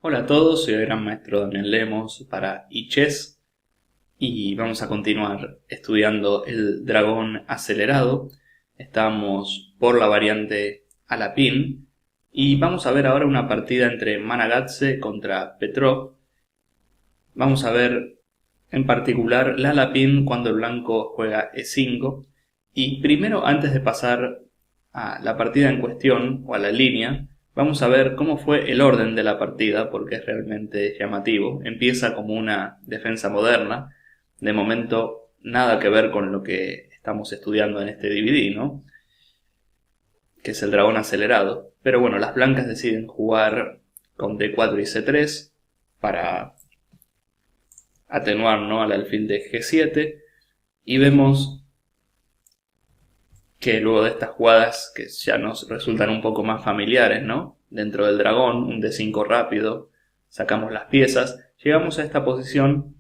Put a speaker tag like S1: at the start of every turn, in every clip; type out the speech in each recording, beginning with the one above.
S1: Hola a todos, soy el gran maestro Damián Lemos para iChess y vamos a continuar estudiando el dragón acelerado. Estamos por la variante Alapín y vamos a ver ahora una partida entre Managatse contra Petrov. Vamos a ver en particular la Alapín cuando el blanco juega E5. Y primero, antes de pasar a la partida en cuestión o a la línea, vamos a ver cómo fue el orden de la partida, porque es realmente llamativo. Empieza como una defensa moderna. De momento, nada que ver con lo que estamos estudiando en este DVD, ¿no? Que es el dragón acelerado. Pero bueno, las blancas deciden jugar con D4 y C3 para atenuar, ¿no?, al alfil de G7. Y vemos que luego de estas jugadas que ya nos resultan un poco más familiares, ¿no? Dentro del dragón, un D5 rápido, sacamos las piezas, llegamos a esta posición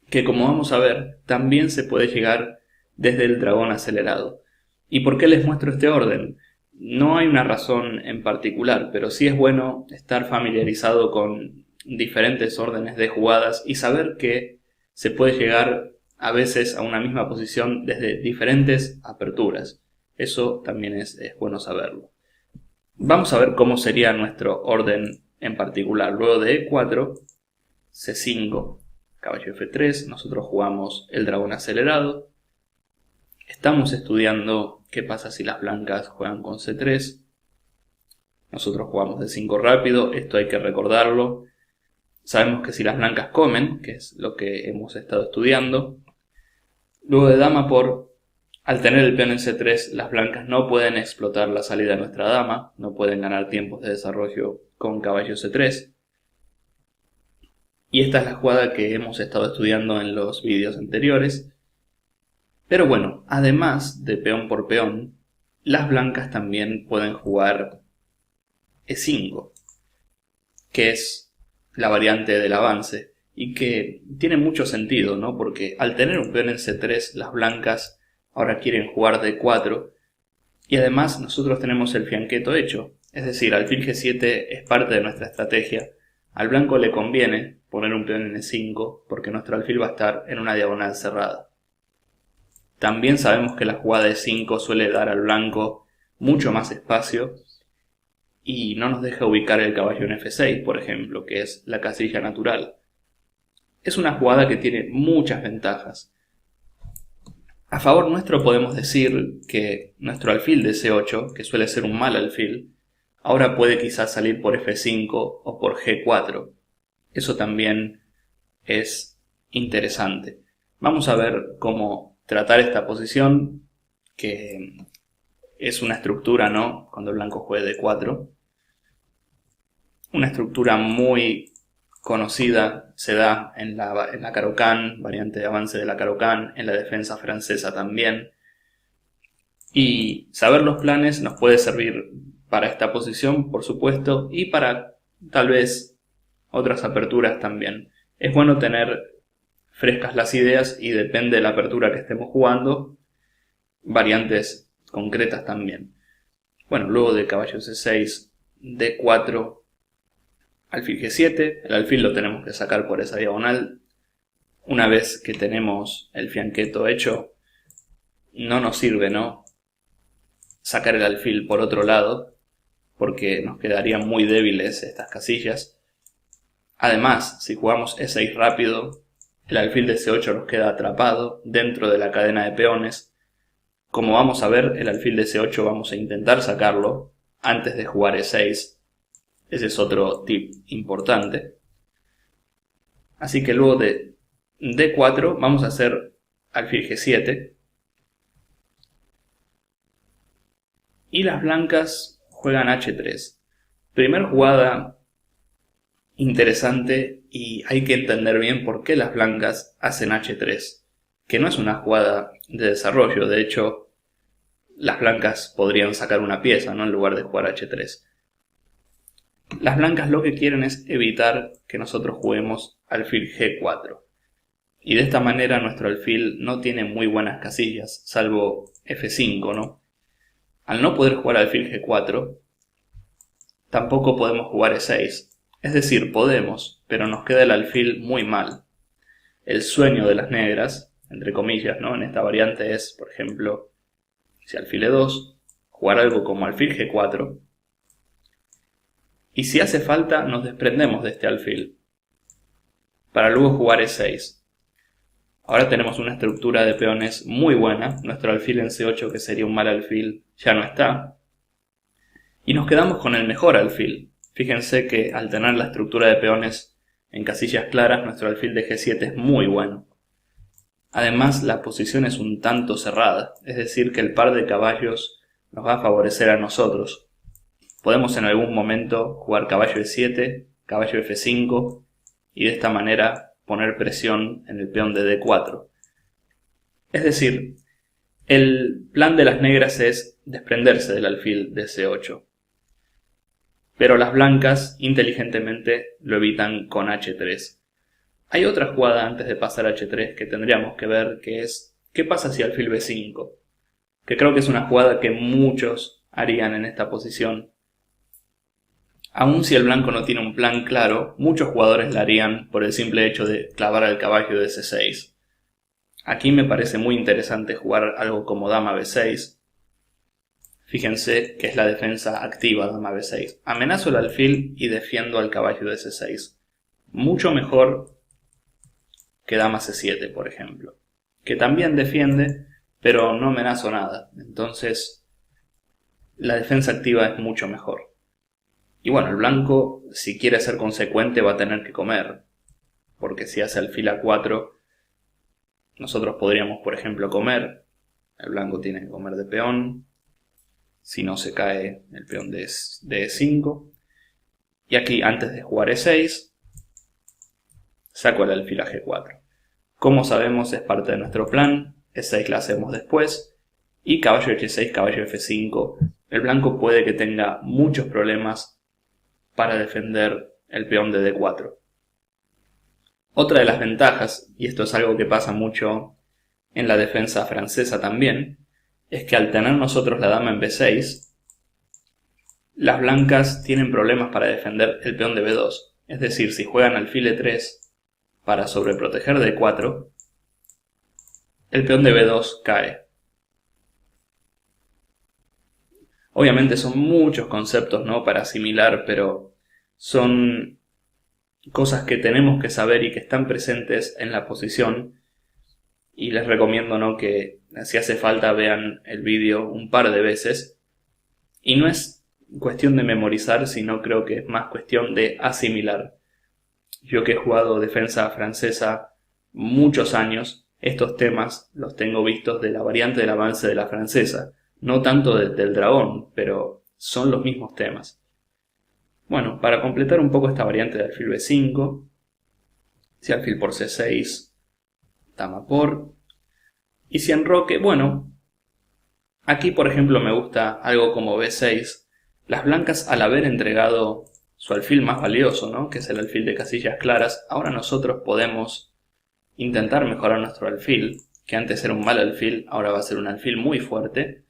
S1: que, como vamos a ver, también se puede llegar desde el dragón acelerado. ¿Y por qué les muestro este orden? No hay una razón en particular, pero sí es bueno estar familiarizado con diferentes órdenes de jugadas y saber que se puede llegar a veces a una misma posición desde diferentes aperturas. Eso también es bueno saberlo. Vamos a ver cómo sería nuestro orden en particular. Luego de E4, C5, caballo F3, nosotros jugamos el dragón acelerado. Estamos estudiando qué pasa si las blancas juegan con C3. Nosotros jugamos D5 rápido, esto hay que recordarlo. Sabemos que si las blancas comen, que es lo que hemos estado estudiando. Luego de dama por... Al tener el peón en C3, las blancas no pueden explotar la salida de nuestra dama, no pueden ganar tiempos de desarrollo con caballo C3. Y esta es la jugada que hemos estado estudiando en los vídeos anteriores. Pero bueno, además de peón por peón, las blancas también pueden jugar E5, que es la variante del avance, y que tiene mucho sentido, ¿no? Porque al tener un peón en C3, las blancas ahora quieren jugar D4, y además nosotros tenemos el fianqueto hecho, es decir, alfil G7 es parte de nuestra estrategia. Al blanco le conviene poner un peón en E5 porque nuestro alfil va a estar en una diagonal cerrada. También sabemos que la jugada de 5 suele dar al blanco mucho más espacio y no nos deja ubicar el caballo en F6, por ejemplo, que es la casilla natural. Es una jugada que tiene muchas ventajas. A favor nuestro podemos decir que nuestro alfil de C8, que suele ser un mal alfil, ahora puede quizás salir por F5 o por G4. Eso también es interesante. Vamos a ver cómo tratar esta posición, que es una estructura, ¿no? Cuando el blanco juegue D4. Una estructura muy conocida, se da en la Caro-Kann, variante de avance de la Caro-Kann, en la defensa francesa también. Y saber los planes nos puede servir para esta posición, por supuesto, y para tal vez otras aperturas también. Es bueno tener frescas las ideas y depende de la apertura que estemos jugando, variantes concretas también. Bueno, luego de caballo C6, D4, alfil G7, el alfil lo tenemos que sacar por esa diagonal. Una vez que tenemos el fianqueto hecho, no nos sirve, ¿no?, sacar el alfil por otro lado, porque nos quedarían muy débiles estas casillas. Además, si jugamos E6 rápido, el alfil de C8 nos queda atrapado dentro de la cadena de peones. Como vamos a ver, el alfil de C8 vamos a intentar sacarlo antes de jugar E6. Ese es otro tip importante. Así que luego de D4 vamos a hacer alfil G7. Y las blancas juegan H3. Primer jugada interesante, y hay que entender bien por qué las blancas hacen H3. Que no es una jugada de desarrollo, de hecho las blancas podrían sacar una pieza, ¿no?, en lugar de jugar H3. Las blancas lo que quieren es evitar que nosotros juguemos alfil G4. Y de esta manera nuestro alfil no tiene muy buenas casillas, salvo F5, ¿no? Al no poder jugar alfil G4, tampoco podemos jugar E6, Es decir, podemos, pero nos queda el alfil muy mal. El sueño de las negras, entre comillas, ¿no? En esta variante es, por ejemplo, si alfil E2, jugar algo como alfil G4, y si hace falta nos desprendemos de este alfil, para luego jugar E6. Ahora tenemos una estructura de peones muy buena, nuestro alfil en C8, que sería un mal alfil, ya no está, y nos quedamos con el mejor alfil. Fíjense que al tener la estructura de peones en casillas claras, nuestro alfil de G7 es muy bueno. Además, la posición es un tanto cerrada, es decir que el par de caballos nos va a favorecer a nosotros. Podemos en algún momento jugar caballo E7, caballo F5 y de esta manera poner presión en el peón de D4. Es decir, el plan de las negras es desprenderse del alfil de C8. Pero las blancas inteligentemente lo evitan con H3. Hay otra jugada antes de pasar a H3 que tendríamos que ver, que es ¿qué pasa si alfil B5? Que creo que es una jugada que muchos harían en esta posición. Aun si el blanco no tiene un plan claro, muchos jugadores la harían por el simple hecho de clavar al caballo de C6. Aquí me parece muy interesante jugar algo como dama B6. Fíjense que es la defensa activa dama B6. Amenazo el alfil y defiendo al caballo de C6. Mucho mejor que dama C7, por ejemplo, que también defiende, pero no amenazo nada. Entonces, la defensa activa es mucho mejor. Y bueno, el blanco, si quiere ser consecuente, va a tener que comer, porque si hace alfil A4, nosotros podríamos, por ejemplo, comer. El blanco tiene que comer de peón, si no se cae el peón de E5. Y aquí, antes de jugar E6, saco el alfil a G4. Como sabemos, es parte de nuestro plan. E6 la hacemos después. Y caballo H6, caballo F5. El blanco puede que tenga muchos problemas para defender el peón de D4. Otra de las ventajas, y esto es algo que pasa mucho en la defensa francesa también, es que al tener nosotros la dama en B6, las blancas tienen problemas para defender el peón de B2. Es decir, si juegan alfil E3 para sobreproteger D4, el peón de B2 cae. Obviamente son muchos conceptos, ¿no?, para asimilar, pero son cosas que tenemos que saber y que están presentes en la posición. Y les recomiendo, ¿no?, que si hace falta vean el vídeo un par de veces. Y no es cuestión de memorizar, sino creo que es más cuestión de asimilar. Yo que he jugado defensa francesa muchos años, estos temas los tengo vistos de la variante del avance de la francesa. No tanto del dragón, pero son los mismos temas. Bueno, para completar un poco esta variante de alfil B5, si alfil por C6, dama por, y si enroque, bueno, aquí por ejemplo me gusta algo como B6. Las blancas, al haber entregado su alfil más valioso, ¿no?, que es el alfil de casillas claras, ahora nosotros podemos intentar mejorar nuestro alfil, que antes era un mal alfil, ahora va a ser un alfil muy fuerte.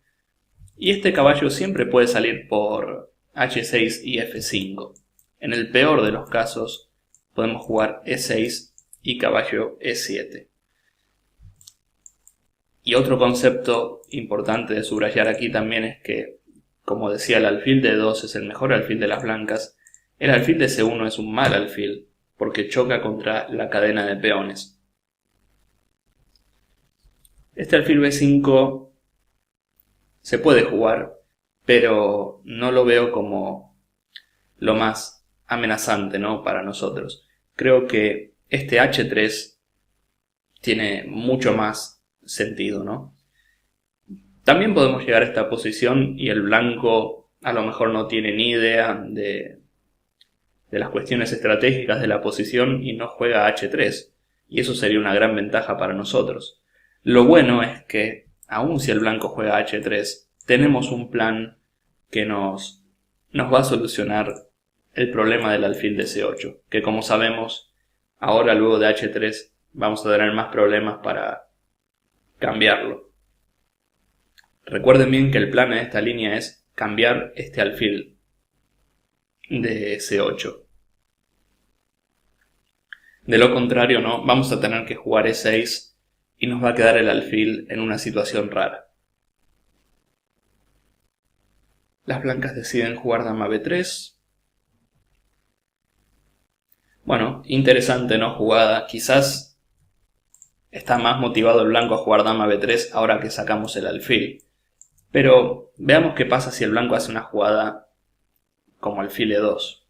S1: Y este caballo siempre puede salir por H6 y F5. En el peor de los casos, podemos jugar E6 y caballo E7. Y otro concepto importante de subrayar aquí también es que, como decía, el alfil de E2 es el mejor alfil de las blancas. El alfil de C1 es un mal alfil, porque choca contra la cadena de peones. Este alfil B5 se puede jugar, pero no lo veo como lo más amenazante, ¿no?, para nosotros. Creo que este H3 tiene mucho más sentido, ¿no? También podemos llegar a esta posición y el blanco a lo mejor no tiene ni idea de las cuestiones estratégicas de la posición y no juega H3. Y eso sería una gran ventaja para nosotros. Lo bueno es que, aun si el blanco juega H3, tenemos un plan que nos va a solucionar el problema del alfil de C8, que como sabemos, ahora luego de H3 vamos a tener más problemas para cambiarlo. Recuerden bien que el plan en esta línea es cambiar este alfil de C8. De lo contrario, no, vamos a tener que jugar E6 y nos va a quedar el alfil en una situación rara. Las blancas deciden jugar dama B3. Bueno, interesante, ¿no? Jugada. Quizás está más motivado el blanco a jugar dama B3 ahora que sacamos el alfil. Pero veamos qué pasa si el blanco hace una jugada como alfil E2.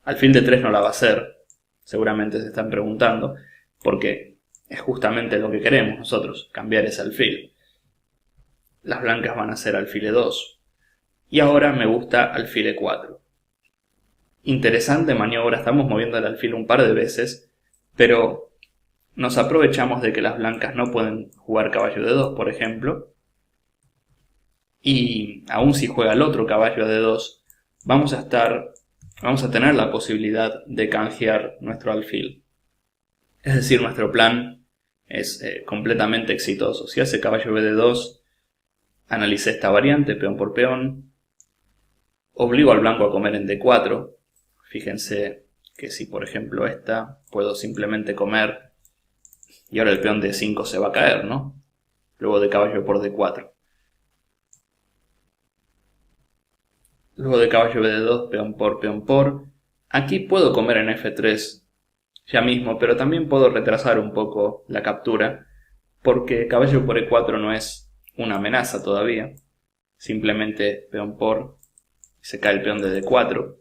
S1: Alfil D3 no la va a hacer, seguramente se están preguntando, porque es justamente lo que queremos nosotros, cambiar ese alfil. Las blancas van a hacer alfil E2. Y ahora me gusta alfil E4. Interesante maniobra, estamos moviendo el alfil un par de veces, pero nos aprovechamos de que las blancas no pueden jugar caballo D2, por ejemplo, y aun si juega el otro caballo D2, vamos a tener la posibilidad de canjear nuestro alfil. Es decir, nuestro plan es completamente exitoso. Si hace caballo BD2, analicé esta variante, peón por peón, obligo al blanco a comer en D4. Fíjense que si por ejemplo esta, puedo simplemente comer y ahora el peón D5 se va a caer, ¿no? Luego de caballo por D4. Luego de caballo BD2, peón por peón por. Aquí puedo comer en F3 ya mismo, pero también puedo retrasar un poco la captura, porque caballo por E4 no es una amenaza todavía. Simplemente peón por, se cae el peón de D4.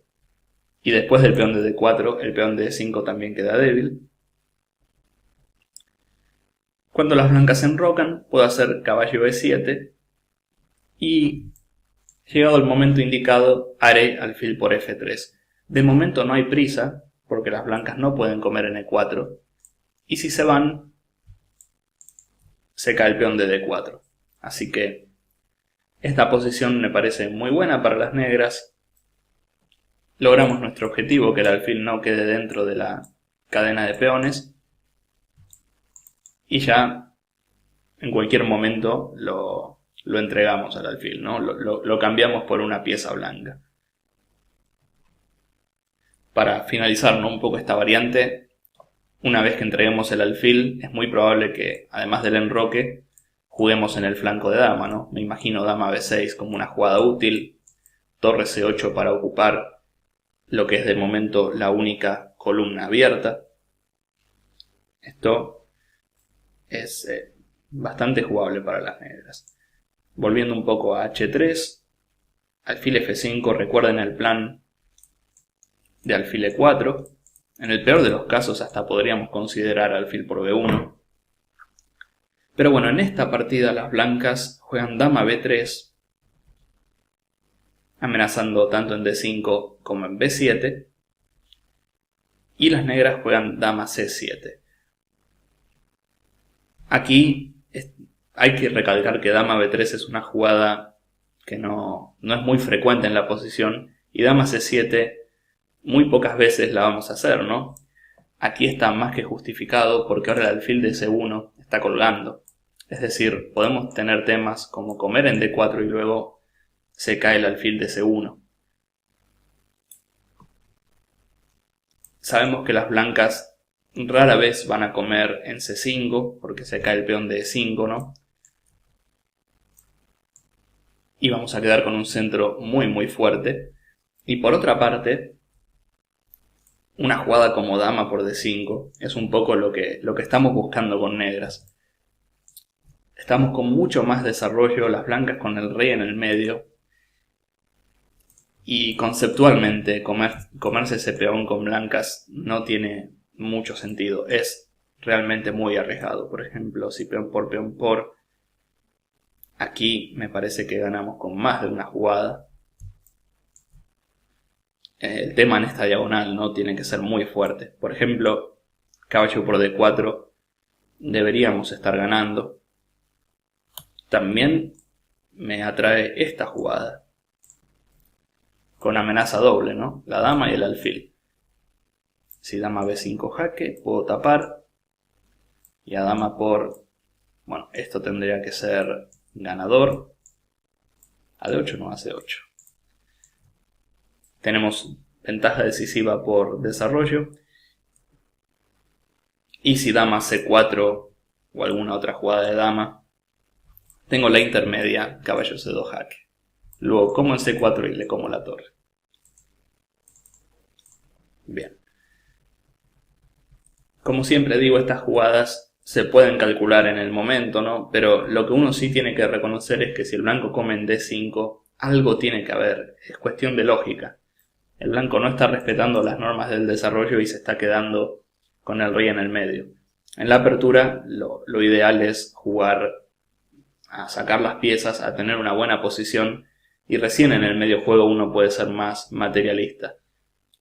S1: Y después del peón de D4, el peón de D5 también queda débil. Cuando las blancas se enrocan, puedo hacer caballo E7. Y llegado el momento indicado, haré alfil por F3. De momento no hay prisa, porque las blancas no pueden comer en E4. Y si se van, se cae el peón de D4. Así que esta posición me parece muy buena para las negras. Logramos nuestro objetivo, que el alfil no quede dentro de la cadena de peones. Y ya en cualquier momento lo entregamos al alfil, ¿no? Lo cambiamos por una pieza blanca. Para finalizar, ¿no?, un poco esta variante, una vez que entreguemos el alfil, es muy probable que, además del enroque, juguemos en el flanco de dama, ¿no? Me imagino dama B6 como una jugada útil, torre C8 para ocupar lo que es de momento la única columna abierta. Esto es bastante jugable para las negras. Volviendo un poco a H3, alfil F5, recuerden el plan de alfil E4. En el peor de los casos hasta podríamos considerar alfil por B1. Pero bueno, en esta partida las blancas juegan dama B3, amenazando tanto en D5 como en B7, y las negras juegan dama C7. Aquí hay que recalcar que dama B3 es una jugada que no es muy frecuente en la posición, y dama C7 muy pocas veces la vamos a hacer, ¿no? Aquí está más que justificado porque ahora el alfil de C1 está colgando. Es decir, podemos tener temas como comer en D4 y luego se cae el alfil de C1. Sabemos que las blancas rara vez van a comer en C5 porque se cae el peón de E5, ¿no? Y vamos a quedar con un centro muy fuerte. Y por otra parte, una jugada como dama por D5 es un poco lo que estamos buscando con negras. Estamos con mucho más desarrollo, las blancas con el rey en el medio. Y conceptualmente comerse ese peón con blancas no tiene mucho sentido. Es realmente muy arriesgado. Por ejemplo, si peón por, aquí me parece que ganamos con más de una jugada. El tema en esta diagonal no tiene que ser muy fuerte. Por ejemplo, caballo por D4 deberíamos estar ganando. También me atrae esta jugada, con amenaza doble, ¿no? La dama y el alfil. Si dama B5 jaque, puedo tapar. Y a dama por... Bueno, esto tendría que ser ganador. A D8 no, a C8. Tenemos ventaja decisiva por desarrollo. Y si dama C4 o alguna otra jugada de dama, tengo la intermedia, caballo C2 jaque. Luego como en C4 y le como la torre. Bien. Como siempre digo, estas jugadas se pueden calcular en el momento, ¿no? Pero lo que uno sí tiene que reconocer es que si el blanco come en D5, algo tiene que haber. Es cuestión de lógica. El blanco no está respetando las normas del desarrollo y se está quedando con el rey en el medio. En la apertura lo ideal es jugar a sacar las piezas, a tener una buena posición y recién en el medio juego uno puede ser más materialista.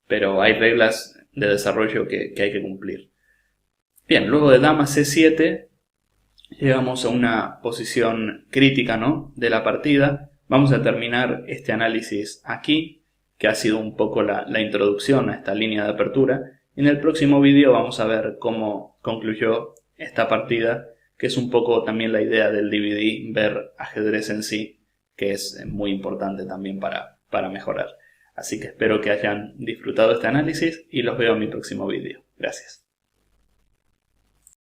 S1: Pero hay reglas de desarrollo que hay que cumplir. Bien, luego de dama C7 llegamos a una posición crítica, ¿no?, de la partida. Vamos a terminar este análisis aquí, que ha sido un poco la introducción a esta línea de apertura. En el próximo vídeo vamos a ver cómo concluyó esta partida, que es un poco también la idea del DVD, ver ajedrez en sí, que es muy importante también para mejorar. Así que espero que hayan disfrutado este análisis y los veo en mi próximo vídeo. Gracias.